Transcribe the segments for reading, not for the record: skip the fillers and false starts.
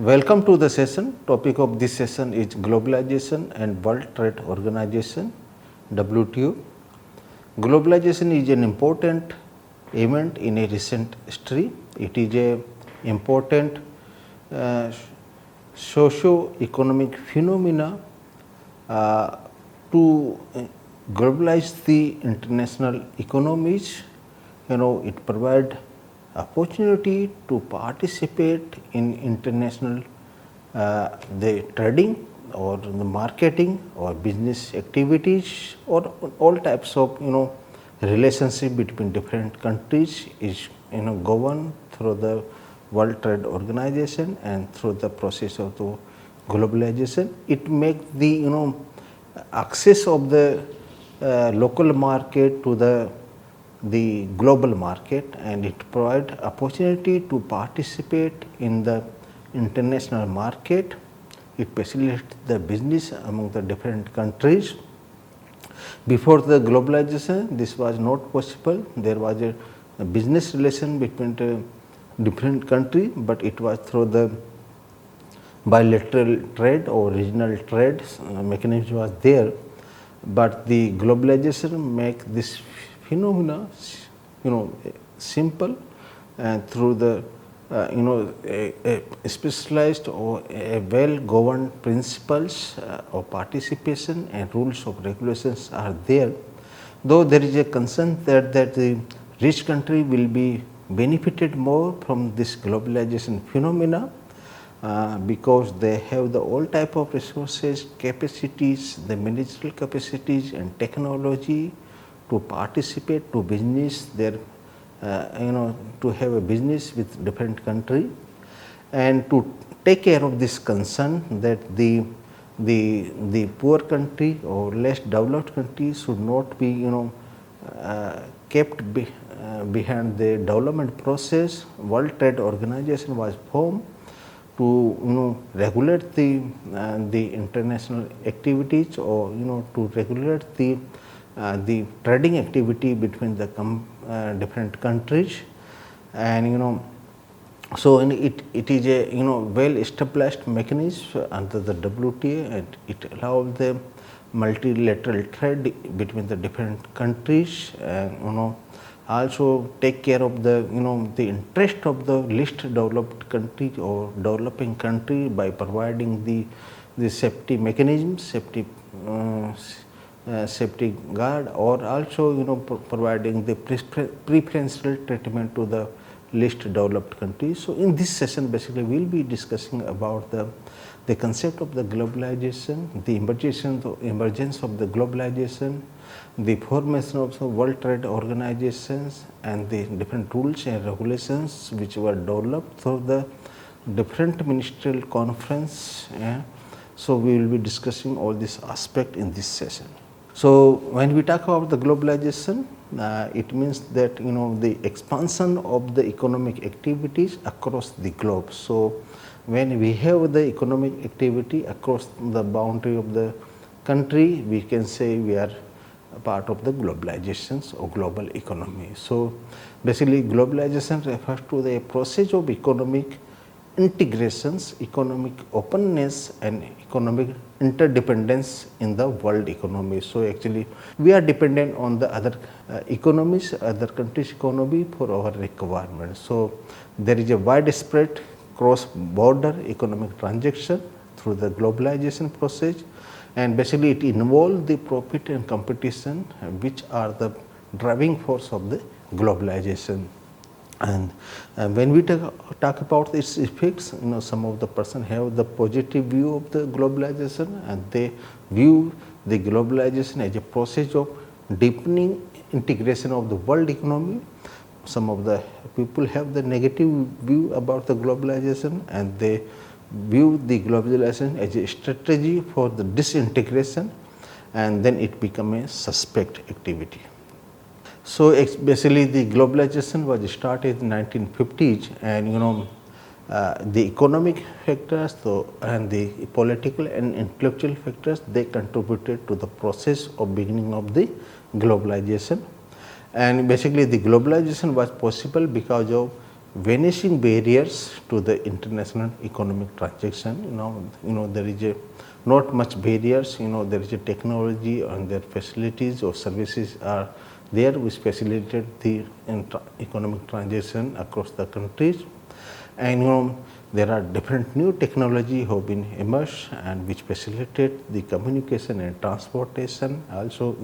Welcome to the session. Topic of this session is Globalization and World Trade Organization WTO. Globalization is an important event in a recent history. It is a important uh, socio-economic phenomena to globalize the international economies. It provides opportunity to participate in international the trading or the marketing or business activities or all types of relationship between different countries is governed through the World Trade Organization and through the process of the globalization. It makes the access of the local market to the global market, and it provides opportunity to participate in the international market. It facilitates the business among the different countries. Before the globalization, this was not possible. There was a business relation between the different countries, but it was through the bilateral trade or regional trade mechanism was there. But the globalization make this phenomena simple, and through the a specialized or a well governed principles of participation and rules of regulations are there. Though there is a concern that the rich country will be benefited more from this globalization phenomena, because they have the all type of resources, capacities, the managerial capacities and technology to participate to business their to have a business with different country, and to take care of this concern that the poor country or less developed country should not be kept behind the development process. World Trade Organization was formed to regulate the international activities, or to regulate the trading activity between the different countries. And so it is a well established mechanism under the WTO, and it allows the multilateral trade between the different countries, and also take care of the the interest of the least developed country or developing country by providing the safety mechanisms, safety guard, or also providing the preferential treatment to the least developed countries. So in this session basically we will be discussing about the concept of the globalization, the emergence of the globalization, the formation of the World Trade Organizations, and the different rules and regulations which were developed through the different ministerial conference. So we will be discussing all these aspects in this session. So when we talk about the globalization, it means that the expansion of the economic activities across the globe. So when we have the economic activity across the boundary of the country, we can say we are a part of the globalizations or global economy. So basically globalization refers to the process of economic integrations, economic openness and economic interdependence in the world economy. So actually we are dependent on the other economies, other countries' economy for our requirements. So there is a widespread cross-border economic transaction through the globalization process, and basically it involves the profit and competition, which are the driving force of the globalization. And when we talk about its effects, some of the person have the positive view of the globalization, and they view the globalization as a process of deepening integration of the world economy. Some of the people have the negative view about the globalization, and they view the globalization as a strategy for the disintegration, and then it become a suspect activity. So basically the globalization was started in 1950s, and the economic factors and the political and intellectual factors, they contributed to the process of beginning of the globalization. And basically the globalization was possible because of vanishing barriers to the international economic transaction. There is a not much barriers. There is a technology and their facilities or services are there which facilitate the economic transaction across the countries. And there are different new technology have been emerged and which facilitate the communication and transportation. Also,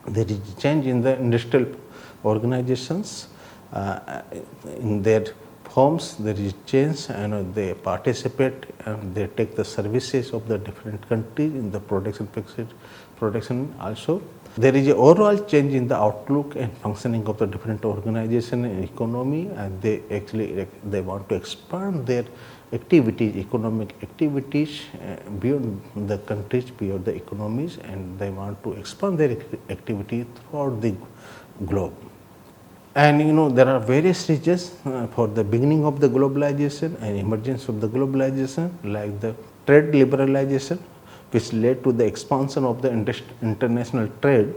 there is change in the industrial organizations in their forms. There is change and they participate and they take the services of the different countries in the production also. There is a overall change in the outlook and functioning of the different organization and economy, and they want to expand their activities, economic activities beyond the countries, beyond the economies, and they want to expand their activity throughout the globe. And there are various reasons for the beginning of the globalization and emergence of the globalization, like the trade liberalization, which led to the expansion of the international trade,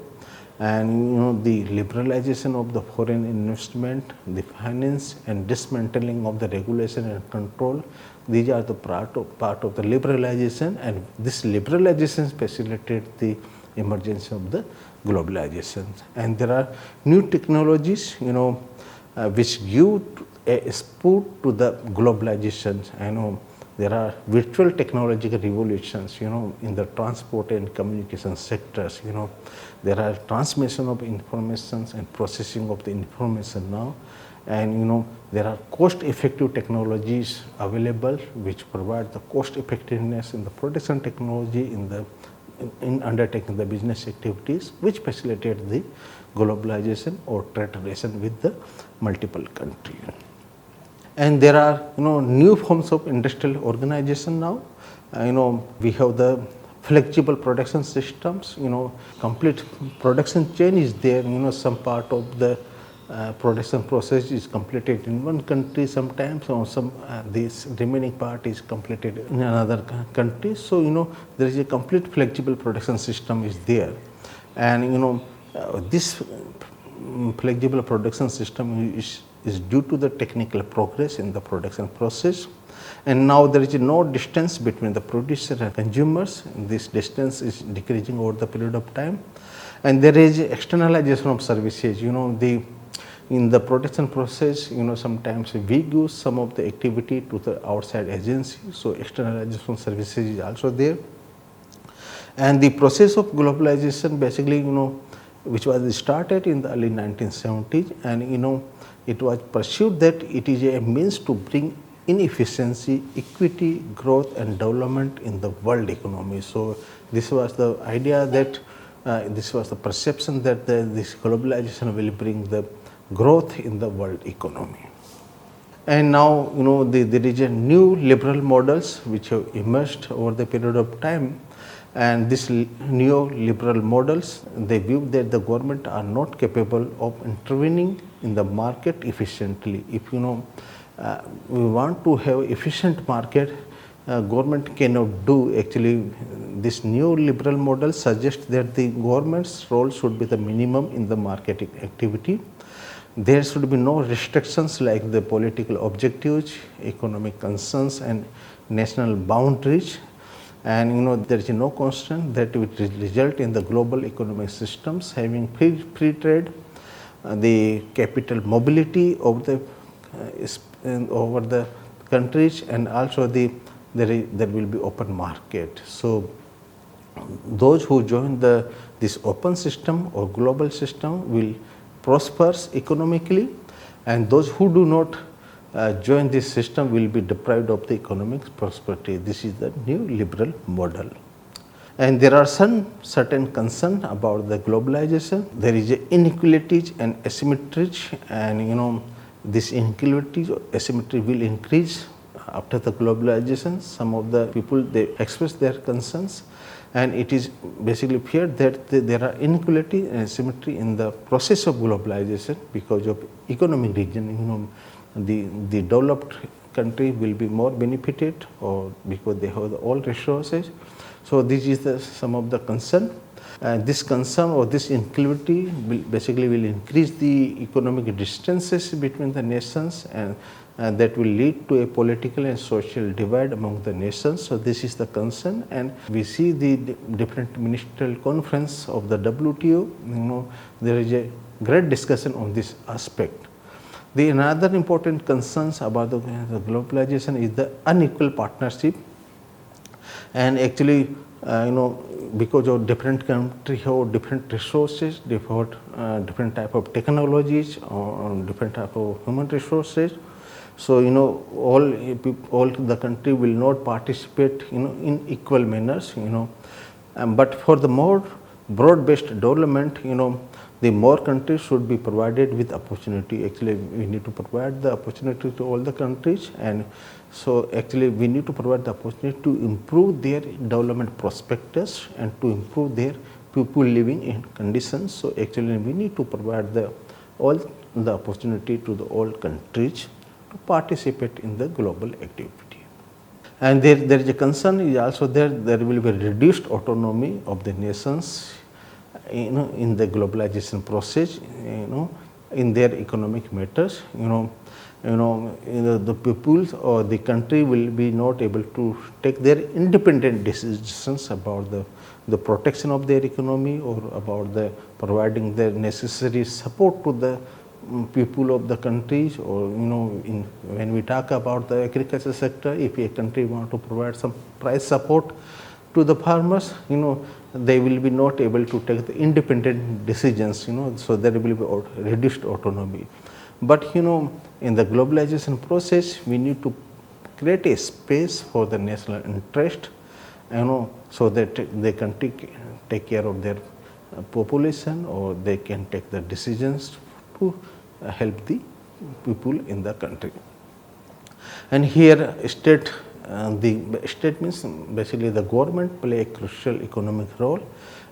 and the liberalization of the foreign investment, the finance, and dismantling of the regulation and control. These are the part of the liberalization, and this liberalization facilitated the emergence of the globalization. And there are new technologies, which give a spurt to the globalization. There are virtual technological revolutions, in the transport and communication sectors. There are transmission of information and processing of the information now. And there are cost-effective technologies available which provide the cost effectiveness in the production technology in undertaking the business activities, which facilitate the globalization or trade relation with the multiple countries. And there are new forms of industrial organization now. We have the flexible production systems. Complete production chain is there. Some part of the production process is completed in one country sometimes, or some this remaining part is completed in another country. So there is a complete flexible production system is there, and this flexible production system is due to the technical progress in the production process. And now there is no distance between the producer and consumers. This distance is decreasing over the period of time. And there is externalization of services. In the production process, sometimes we give some of the activity to the outside agency. So externalization of services is also there. And the process of globalization basically, which was started in the early 1970s, and it was pursued that it is a means to bring inefficiency, equity, growth and development in the world economy. So this was the idea that this was the perception that this globalization will bring the growth in the world economy. And now there is a new liberal models which have emerged over the period of time. And these neoliberal models, they view that the government are not capable of intervening in the market efficiently. If we want to have efficient market, government cannot do. Actually, this neoliberal model suggests that the government's role should be the minimum in the market activity. There should be no restrictions like the political objectives, economic concerns and national boundaries. And there is no constraint that will result in the global economic systems having free trade, the capital mobility over the countries, and also there will be open market. So those who join this open system or global system will prosper economically, and those who do not join this system will be deprived of the economic prosperity. This is the new liberal model. And there are some certain concerns about the globalization. There is inequalities and asymmetries, and this inequalities or asymmetry will increase after the globalization. Some of the people, they express their concerns, and it is basically feared that there are inequality and asymmetry in the process of globalization because of economic reason. The developed country will be more benefited, or because they have all resources. So this is some of the concern. This concern or this inequality will increase the economic distances between the nations, and that will lead to a political and social divide among the nations. So this is the concern, and we see the different ministerial conference of the WTO. There is a great discussion on this aspect. The another important concerns about the globalization is the unequal partnership, and actually because of different countries have different resources, different type of technologies, or different type of human resources. So all the country will not participate in equal manners. But for the more broad-based development, the more countries should be provided with opportunity. Actually, we need to provide the opportunity to all the countries, and so actually we need to provide the opportunity to improve their development prospectus and to improve their people living in conditions. So actually we need to provide all the opportunity to all countries to participate in the global activity. And there is a concern is also there will be reduced autonomy of the nations in the globalization process, in their economic matters. The peoples or the country will be not able to take their independent decisions about the protection of their economy, or about the providing the necessary support to the people of the countries. Or when we talk about the agriculture sector, if a country want to provide some price support to the farmers, they will be not able to take the independent decisions, so there will be reduced autonomy. But in the globalization process, we need to create a space for the national interest, so that they can take care of their population, or they can take the decisions to help the people in the country. And here the state means basically the government play a crucial economic role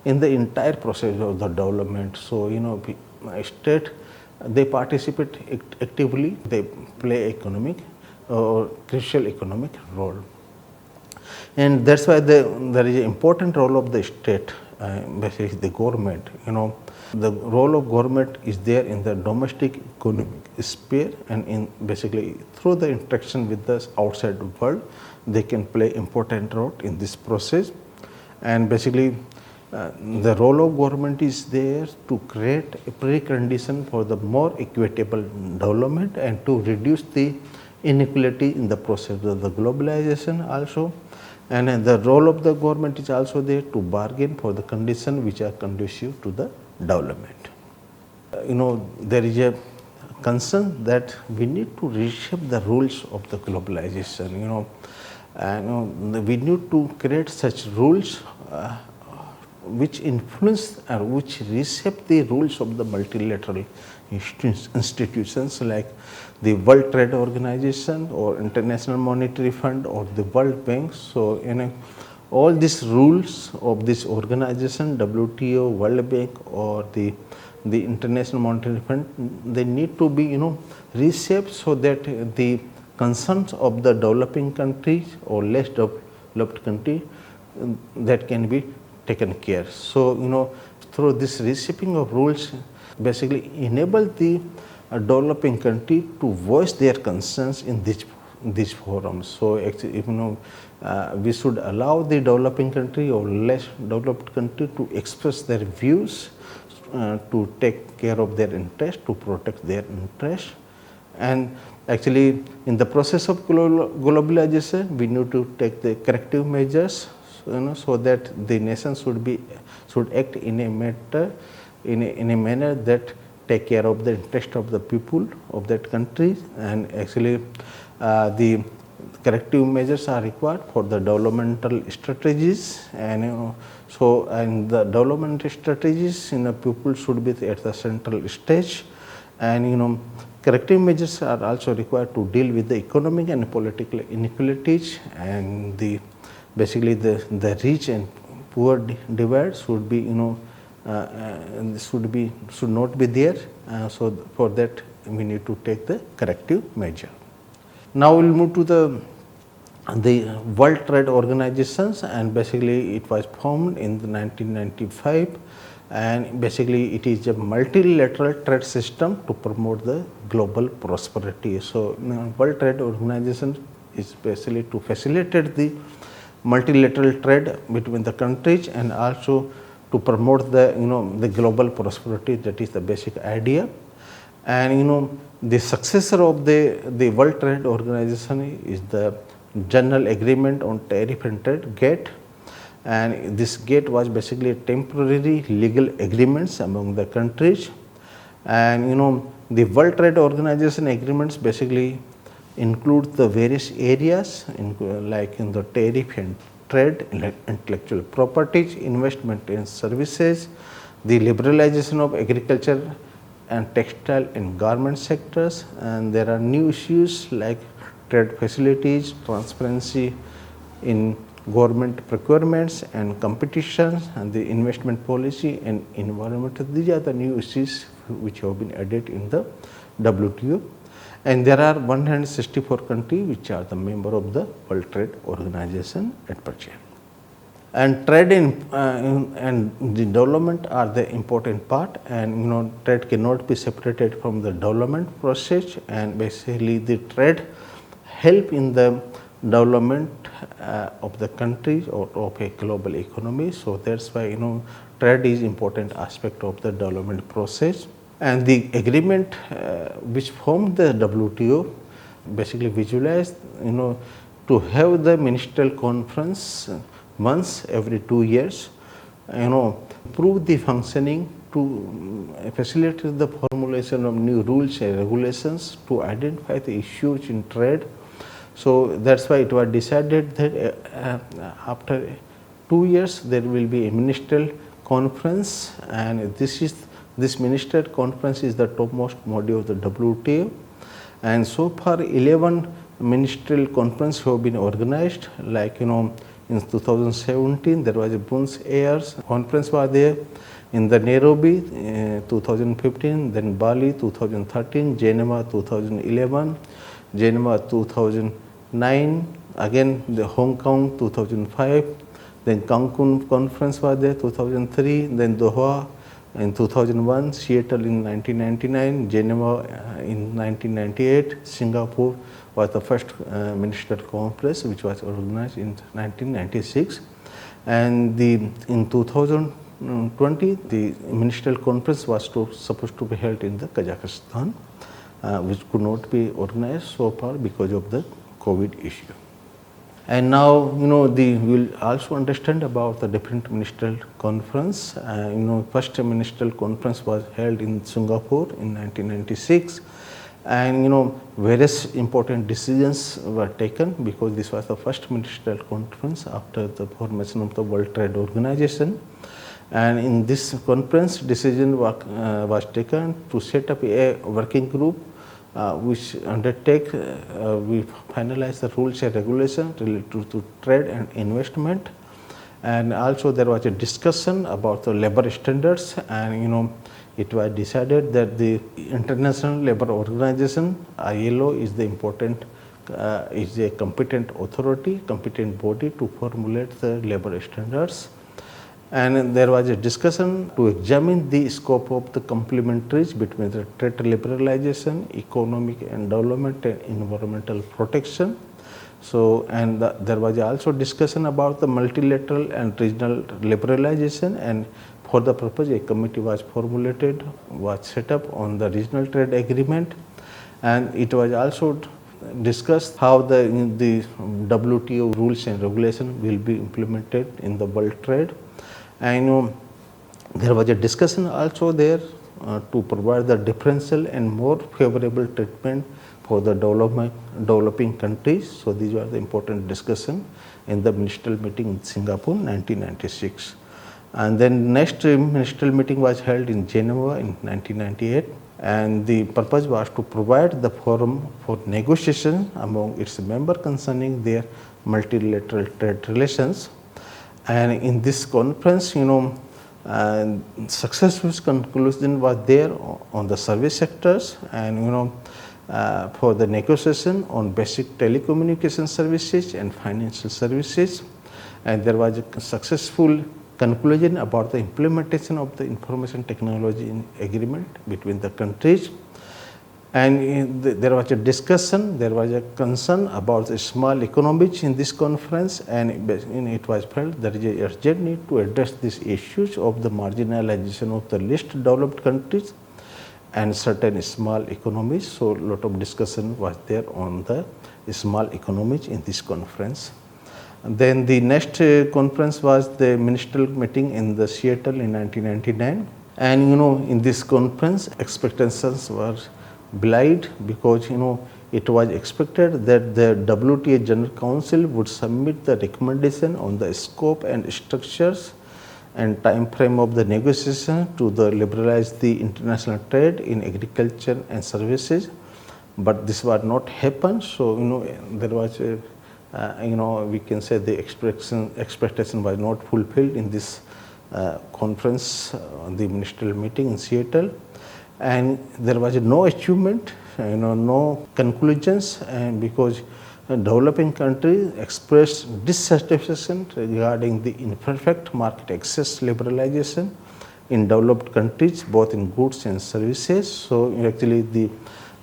in the entire process of the development. So state, they participate actively, they play economic or crucial economic role, and that's why there is an important role of the state, basically the government. The role of government is there in the domestic economic sphere, and in basically through the interaction with the outside world, they can play important role in this process. And basically the role of government is there to create a precondition for the more equitable development, and to reduce the inequality in the process of the globalization also. And the role of the government is also there to bargain for the conditions which are conducive to the development. There is a concern that we need to reshape the rules of the globalization. And we need to create such rules which influence or which reshape the rules of the multilateral institutions like the World Trade Organization, or International Monetary Fund, or the World Bank. So all these rules of this organization, WTO, World Bank, or the International Monetary Fund, they need to be reshaped so that the concerns of the developing countries or less developed country that can be taken care. So through this reshaping of rules, basically enable the developing country to voice their concerns in these forums. So actually, we should allow the developing country or less developed country to express their views, to take care of their interest, to protect their interest. And actually in the process of globalization, we need to take the corrective measures, so that the nation should act in a manner that take care of the interest of the people of that country. And actually the corrective measures are required for the developmental strategies, and and the development strategies people should be at the central stage. And corrective measures are also required to deal with the economic and political inequalities, and basically the rich and poor divide should be should not be there. So for that we need to take the corrective measure. Now we'll move to the the World Trade Organizations, and basically it was formed in the 1995, and basically it is a multilateral trade system to promote the global prosperity. So World Trade Organization is basically to facilitate the multilateral trade between the countries and also to promote the global prosperity. That is the basic idea. And the successor of the World Trade Organization is the General Agreement on Tariff and Trade GATT, and this GATT was basically a temporary legal agreements among the countries. And the World Trade Organization agreements basically include the various areas like in the tariff and trade, intellectual properties, investment in services, the liberalization of agriculture and textile and garment sectors, and there are new issues like trade facilities, transparency in government procurements and competitions, and the investment policy and environment. These are the new issues which have been added in the WTO, and there are 164 countries which are the member of the World Trade Organization at present. And trade and the development are the important part, and trade cannot be separated from the development process, and basically the trade help in the development of the countries or of a global economy. So that's why trade is important aspect of the development process. And the agreement which formed the WTO basically visualized to have the ministerial conference once every 2 years, improve the functioning to facilitate the formulation of new rules and regulations to identify the issues in trade. So that's why it was decided that after 2 years there will be a ministerial conference, and this ministerial conference is the topmost body of the WTO. And so far 11 ministerial conferences have been organized, like in 2017 there was a Buenos Aires conference was there, in the Nairobi 2015, then Bali 2013, Geneva 2011, Geneva 2009, again the Hong Kong 2005, then Cancun conference was there 2003, then Doha in 2001, Seattle in 1999, Geneva in 1998, Singapore was the first ministerial conference which was organized in 1996, and in 2020 the ministerial conference was supposed to be held in the Kazakhstan, which could not be organized so far because of the COVID issue. And now we will also understand about the different ministerial conference. First ministerial conference was held in Singapore in 1996, and various important decisions were taken because this was the first ministerial conference after the formation of the World Trade Organization. And in this conference, decision was taken to set up a working group which undertake, we finalize the rules and regulations related to trade and investment. And also there was a discussion about the labor standards, and it was decided that the International Labour Organization ILO is the important is a competent authority, competent body to formulate the labor standards. And there was a discussion to examine the scope of the complementaries between the trade liberalization, economic and development, and environmental protection. So, and there was also discussion about the multilateral and regional liberalization, and for the purpose a committee was formulated, was set up on the regional trade agreement, and it was also discussed how the WTO rules and regulations will be implemented in the world trade. And there was a discussion also there to provide the differential and more favorable treatment for the developing countries. So these were the important discussion in the ministerial meeting in Singapore 1996. And then next ministerial meeting was held in Geneva in 1998, and the purpose was to provide the forum for negotiation among its members concerning their multilateral trade relations. And in this conference, successful conclusion was there on the service sectors, and for the negotiation on basic telecommunication services and financial services, and there was a successful conclusion about the implementation of the information technology agreement between the countries. And there was a discussion, there was a concern about the small economies in this conference, and it was felt there is a urgent need to address these issues of the marginalization of the least developed countries and certain small economies. So, a lot of discussion was there on the small economies in this conference. And then the next conference was the ministerial meeting in the Seattle in 1999, and in this conference expectations were belied, because it was expected that the WTO General Council would submit the recommendation on the scope and structures and time frame of the negotiation to liberalize the international trade in agriculture and services, but this was not happen. So there was a, we can say the expectation was not fulfilled in this conference, the ministerial meeting in Seattle, and there was no achievement, no conclusions, and because developing countries expressed dissatisfaction regarding the imperfect market access liberalization in developed countries, both in goods and services. So actually the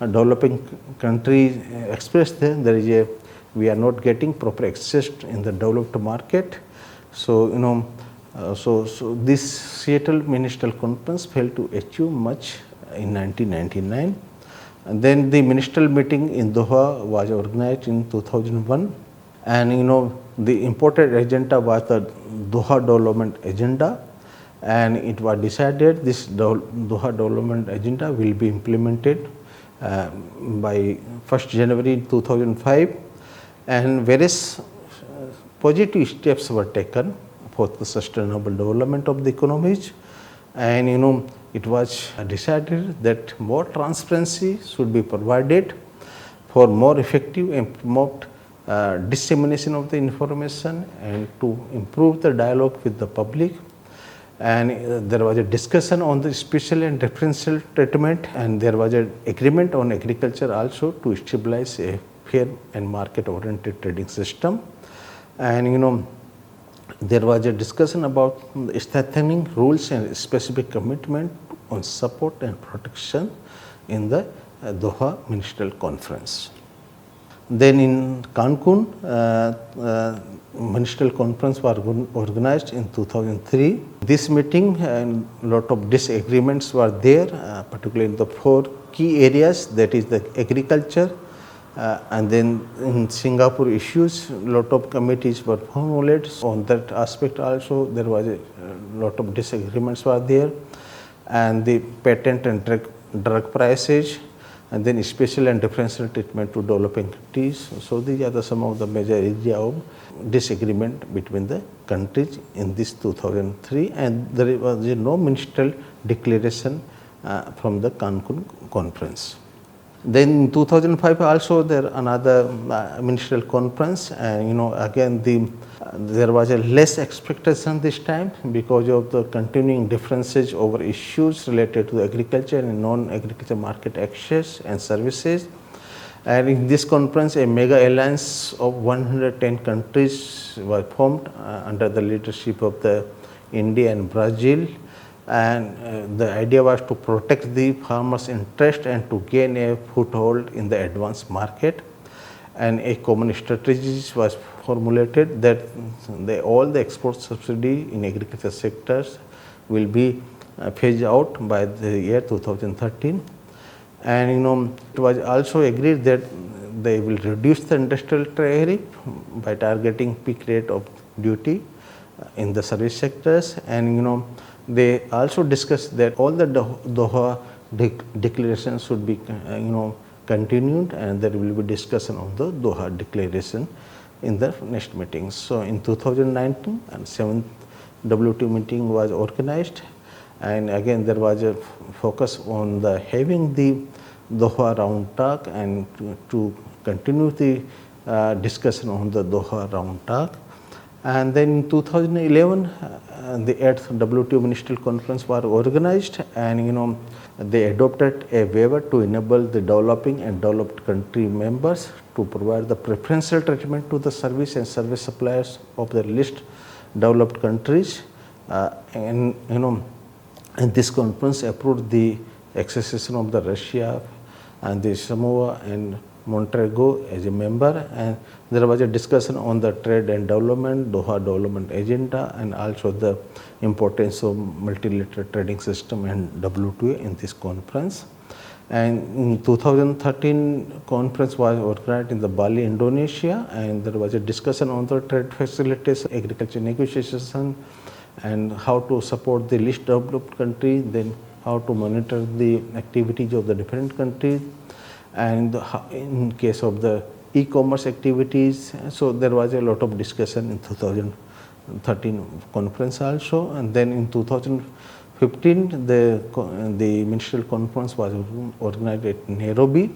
developing countries expressed that there is a, we are not getting proper access in the developed market. So so this Seattle Ministerial Conference failed to achieve much in 1999. And then the ministerial meeting in Doha was organized in 2001, and the important agenda was the Doha Development Agenda, and it was decided this Doha Development Agenda will be implemented by 1st January 2005, and various positive steps were taken for the sustainable development of the economies, and it was decided that more transparency should be provided for more effective and promote dissemination of the information and to improve the dialogue with the public. And there was a discussion on the special and differential treatment, and there was an agreement on agriculture also to stabilize a fair and market oriented trading system. And there was a discussion about strengthening rules and specific commitment on support and protection in the Doha Ministerial Conference. Then in Cancun, Ministerial Conference was organized in 2003. This meeting, and lot of disagreements were there, particularly in the 4 key areas, that is the agriculture, and then in Singapore issues, lot of committees were formulated on that aspect also. There was a lot of disagreements were there, and the patent and drug prices, and then special and differential treatment to developing countries. So these are some of the major areas of disagreement between the countries in this 2003, and there was no ministerial declaration from the Cancun conference. Then in 2005 also there another ministerial conference, and again there was a less expectation this time because of the continuing differences over issues related to agriculture and non-agriculture market access and services. And in this conference a mega alliance of 110 countries was formed under the leadership of the India and Brazil. And the idea was to protect the farmers' interest and to gain a foothold in the advanced market. And a common strategy was formulated that all the export subsidy in agriculture sectors will be phased out by the year 2013. And it was also agreed that they will reduce the industrial tariff by targeting peak rate of duty in the service sectors. And they also discussed that all the Doha declarations should be continued, and there will be discussion on the Doha declaration in the next meetings. So in 2019, and 7th WTO meeting was organized, and again there was a focus on having the Doha round talk and to continue the discussion on the Doha round talk. And then in 2011, the 8th WTO Ministerial Conference was organized, and they adopted a waiver to enable the developing and developed country members to provide the preferential treatment to the service and service suppliers of the list developed countries, and this conference approved the accession of the Russia and the Samoa and Montenegro as a member, and there was a discussion on the trade and development, Doha development agenda, and also the importance of multilateral trading system and WTO in this conference. And in 2013 conference was organized in the Bali, Indonesia, and there was a discussion on the trade facilitation, agriculture negotiation, and how to support the least developed country, then how to monitor the activities of the different countries, and in case of the e-commerce activities. So there was a lot of discussion in 2013 conference also, and then in 2015 the ministerial conference was organized at Nairobi,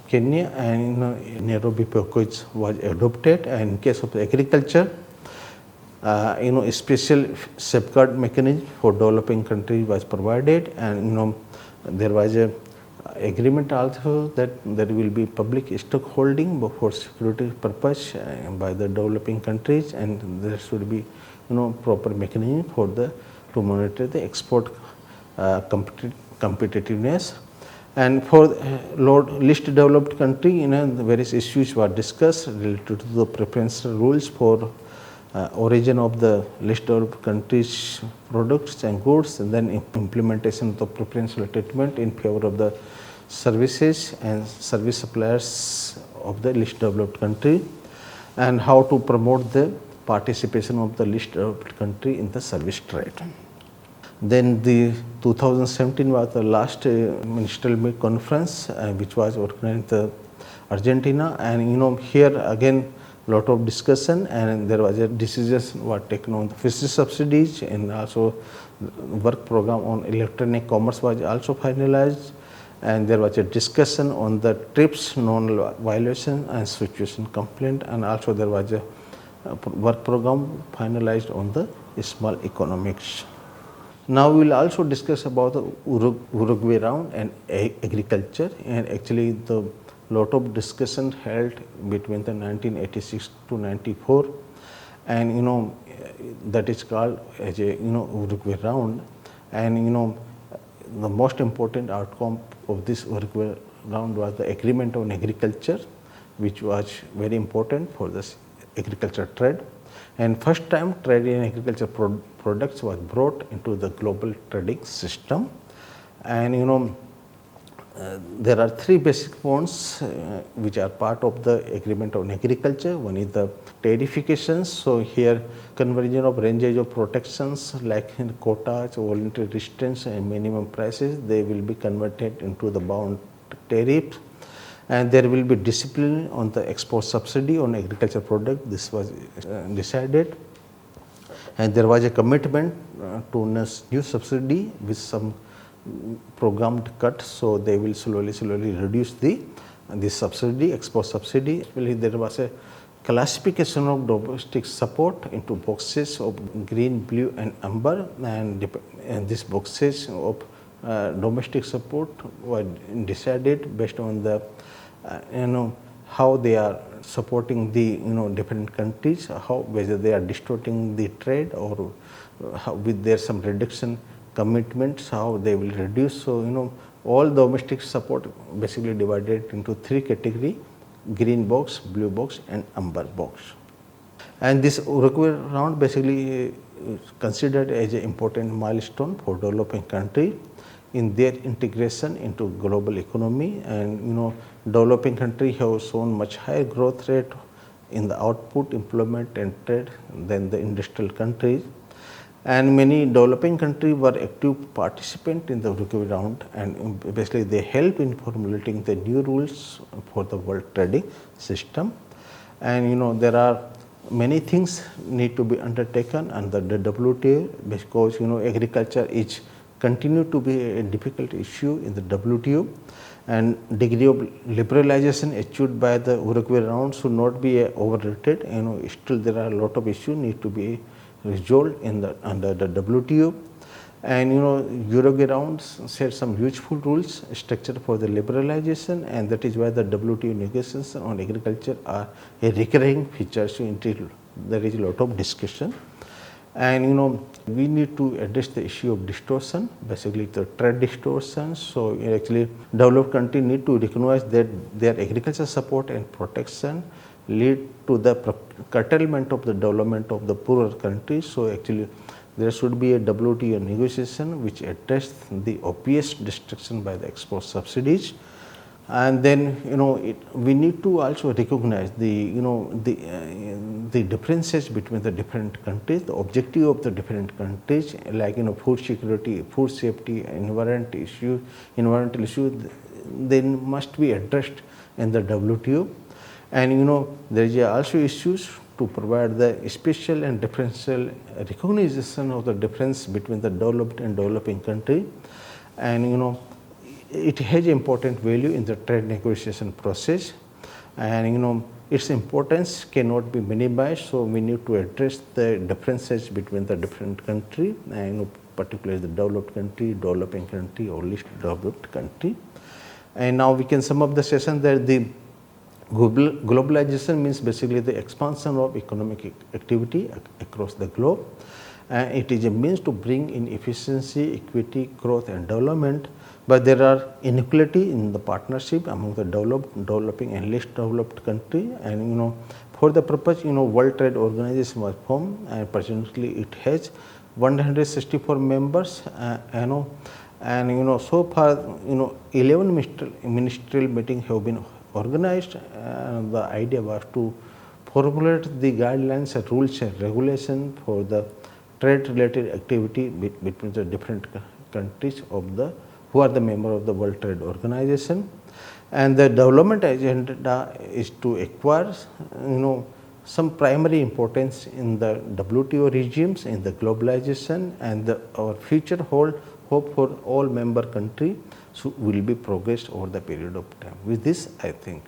Kenya, and Nairobi package was adopted. And in case of agriculture, a special safeguard mechanism for developing countries was provided, and there was a agreement also that there will be public stock holding for security purpose by the developing countries, and there should be proper mechanism for to monitor the export competitiveness. And for least developed country, the various issues were discussed related to the preferential rules for origin of the least developed countries products and goods, and then implementation of the preferential treatment in favor of the services and service suppliers of the least developed country, and how to promote the participation of the least developed country in the service trade. Then the 2017 was the last ministerial conference which was organized in Argentina, and here again lot of discussion, and there was a decisions were taken on the fisheries subsidies, and also work program on electronic commerce was also finalized, and there was a discussion on the TRIPS non-violation and situation complaint, and also there was a work program finalized on the small economics. Now we will also discuss about the Uruguay round and agriculture, and actually the lot of discussion held between the 1986 to 94, and that is called as a Uruguay round, and the most important outcome of this Uruguay round was the agreement on agriculture, which was very important for this agriculture trade, and first time trade in agriculture products was brought into the global trading system. And there are three basic points which are part of the agreement on agriculture. One is the tariffications. So here conversion of ranges of protections like quotas, voluntary restraints and minimum prices, they will be converted into the bound tariffs, and there will be discipline on the export subsidy on agriculture product. This was decided, and there was a commitment to new subsidy with some programmed cut, so they will slowly reduce the subsidy, export subsidy. There was a classification of domestic support into boxes of green, blue and amber, and these boxes of domestic support were decided based on the how they are supporting the different countries, whether they are distorting the trade or with there some reduction commitments, how they will reduce. So all domestic support basically divided into three categories: green box, blue box and amber box. And this Uruguay round basically considered as an important milestone for developing country in their integration into global economy, and developing countries have shown much higher growth rate in the output, employment and trade than the industrial countries. And many developing countries were active participants in the Uruguay round, and basically they help in formulating the new rules for the world trading system. And there are many things need to be undertaken under the WTO, because agriculture is continue to be a difficult issue in the WTO, and degree of liberalization achieved by the Uruguay round should not be overrated. Still there are a lot of issues need to be resolved under the WTO. And Uruguay rounds set some useful rules structure for the liberalization, and that is why the WTO negotiations on agriculture are a recurring feature. So until there is a lot of discussion, and we need to address the issue of distortion, basically the trade distortion. So actually developed countries need to recognize that their agriculture support and protection lead to the curtailment of the development of the poorer countries. So actually there should be a WTO negotiation which address the obvious destruction by the export subsidies. And then we need to also recognize the the differences between the different countries, the objective of the different countries, like food security, food safety, environmental issue, they must be addressed in the WTO. And there is also issues to provide the special and differential recognition of the difference between the developed and developing country. And it has important value in the trade negotiation process, and its importance cannot be minimized. So we need to address the differences between the different country, and particularly the developed country, developing country, or least developed country. And now we can sum up the session that the globalization means basically the expansion of economic activity across the globe. It is a means to bring in efficiency, equity, growth and development, but there are inequality in the partnership among the developing and least developed country. And for the purpose, World Trade Organization was formed, and presently it has 164 members. And so far 11 ministerial meetings have been organized. The idea was to formulate the guidelines and rules and regulations for the trade related activity between the different countries who are the member of the World Trade Organization. And the development agenda is to acquire some primary importance in the WTO regimes, in the globalization, and our future hope for all member countries will be progressed over the period of time. With this, I think.